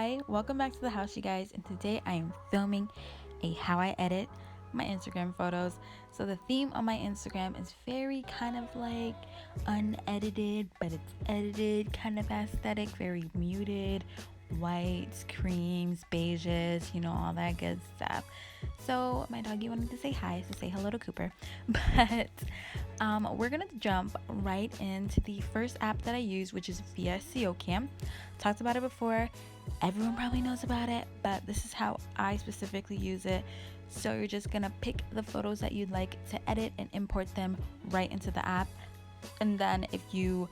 Hi, welcome back to the house, you guys, and today I am filming a how I edit my Instagram photos. So the theme on my Instagram is very kind of like unedited, but it's edited kind of aesthetic, very muted, whites, creams, beiges, all that good stuff. So my doggy wanted to say hi, so say hello to Cooper. But we're gonna jump right into the first app that I use, which is VSCO Cam. Talked about it before. Everyone probably knows about it, but this is how I specifically use it. So you're just gonna pick the photos that you'd like to edit and import them right into the app. And then if you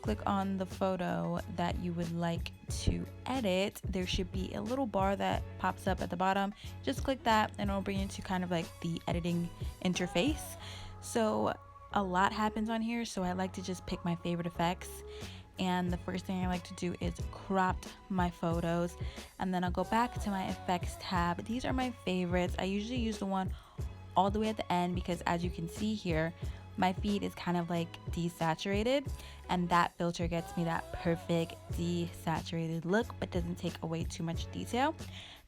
click on the photo that you would like to edit, there should be a little bar that pops up at the bottom. Just click that and it'll bring you to kind of like the editing interface. So a lot happens on here, so I like to just pick my favorite effects. And the first thing I like to do is crop my photos, and then I'll go back to my effects tab. These are my favorites. I usually use the one all the way at the end because, as you can see here, my feed is kind of like desaturated, and that filter gets me that perfect desaturated look but doesn't take away too much detail.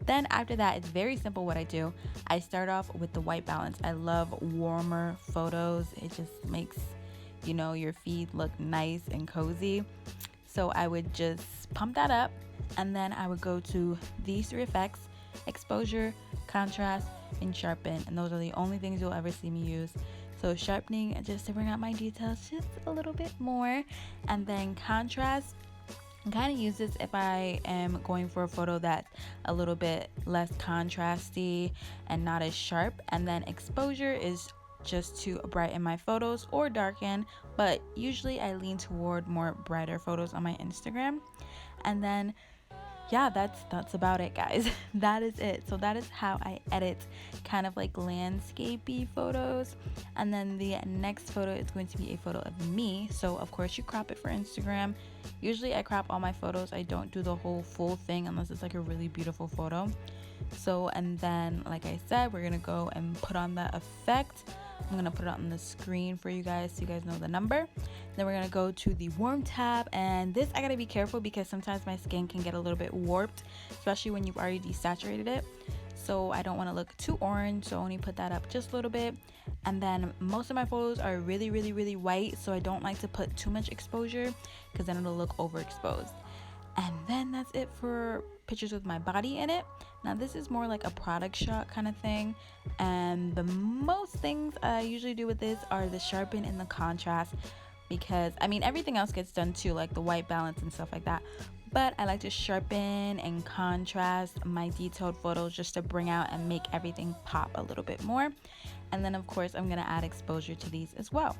Then after that, it's very simple what I do. I start off with the white balance. I love warmer photos. It just makes your feed look nice and cozy. So I would just pump that up, and then I would go to these three effects: exposure, contrast, and sharpen. And those are the only things you'll ever see me use. So sharpening, just to bring out my details just a little bit more, and then contrast, I kind of use this if I am going for a photo that's a little bit less contrasty and not as sharp. And then exposure is just to brighten my photos or darken, but usually I lean toward more brighter photos on my Instagram. And then yeah, that's about it, guys. That is it. So that is how I edit kind of like landscapey photos. And then the next photo is going to be a photo of me. So of course you crop it for Instagram. Usually I crop all my photos. I don't do the whole full thing unless it's like a really beautiful photo. So, and then like I said, we're gonna go and put on the effect. I'm gonna put it on the screen for you guys so you guys know the number. Then we're gonna go to the warm tab, and this I gotta be careful because sometimes my skin can get a little bit warped, especially when you've already desaturated it. So I don't want to look too orange, so only put that up just a little bit. And then most of my photos are really white, so I don't like to put too much exposure because then it'll look overexposed. And then that's it for pictures with my body in it. Now this is more like a product shot kind of thing, and the most things I usually do with this are the sharpen and the contrast, because everything else gets done too, like the white balance and stuff like that, but I like to sharpen and contrast my detailed photos just to bring out and make everything pop a little bit more. And then of course I'm gonna add exposure to these as well.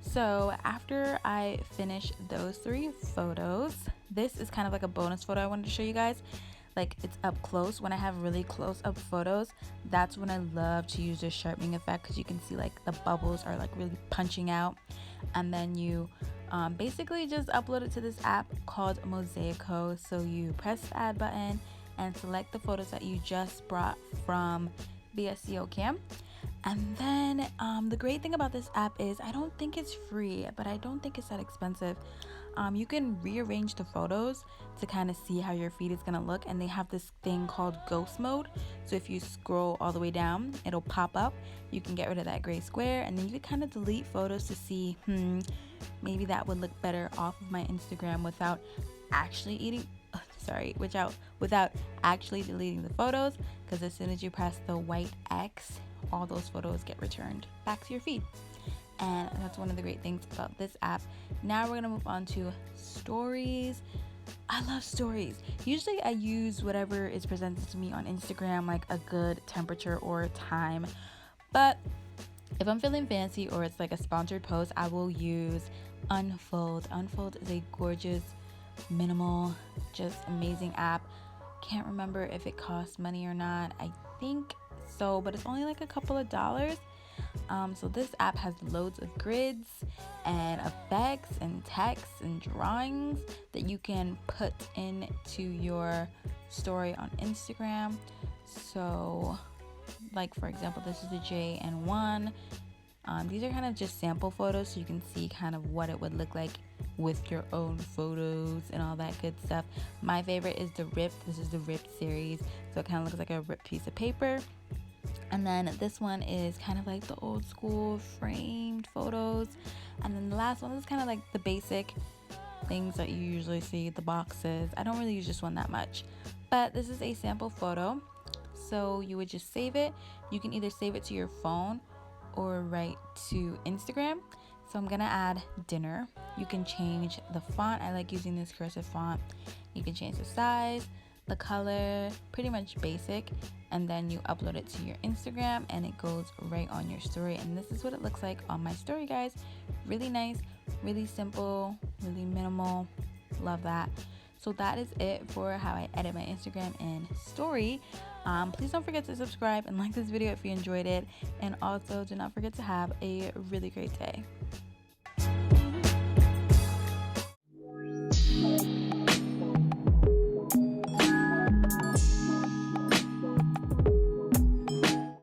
So after I finish those three photos, this is kind of like a bonus photo I wanted to show you guys. Like, it's up close. When I have really close up photos, that's when I love to use the sharpening effect, because you can see like the bubbles are like really punching out. And then you basically just upload it to this app called Mosaic. So you press the add button and select the photos that you just brought from VSCO Cam. And then the great thing about this app is I don't think it's free, but I don't think it's that expensive. You can rearrange the photos to kind of see how your feed is going to look, and they have this thing called ghost mode. So if you scroll all the way down, it'll pop up. You can get rid of that gray square, and then you can kind of delete photos to see maybe that would look better off of my Instagram without actually without actually deleting the photos, because as soon as you press the white X, all those photos get returned back to your feed. And that's one of the great things about this app. Now we're gonna move on to stories. I love stories. Usually I use whatever is presented to me on Instagram, like a good temperature or time. But if I'm feeling fancy or it's like a sponsored post, I will use Unfold. Unfold is a gorgeous, minimal, just amazing app. Can't remember if it costs money or not. I think so, but it's only like a couple of dollars. So this app has loads of grids and effects and text and drawings that you can put into your story on Instagram. So like, for example, this is the JN1. These are kind of just sample photos, so you can see kind of what it would look like with your own photos and all that good stuff. My favorite is the ripped. This is the ripped series, so it kind of looks like a ripped piece of paper. And then this one is kind of like the old school framed photos. And then the last one is kind of like the basic things that you usually see, the boxes. I don't really use this one that much, but this is a sample photo. So you would just save it. You can either save it to your phone or right to Instagram. So I'm gonna add dinner. You can change the font. I like using this cursive font. You can change the size, the color, pretty much basic, and then you upload it to your Instagram and it goes right on your story. And this is what it looks like on my story, guys. Really nice, really simple, really minimal. Love that. So that is it for how I edit my Instagram and story. Please don't forget to subscribe and like this video if you enjoyed it, and also do not forget to have a really great day.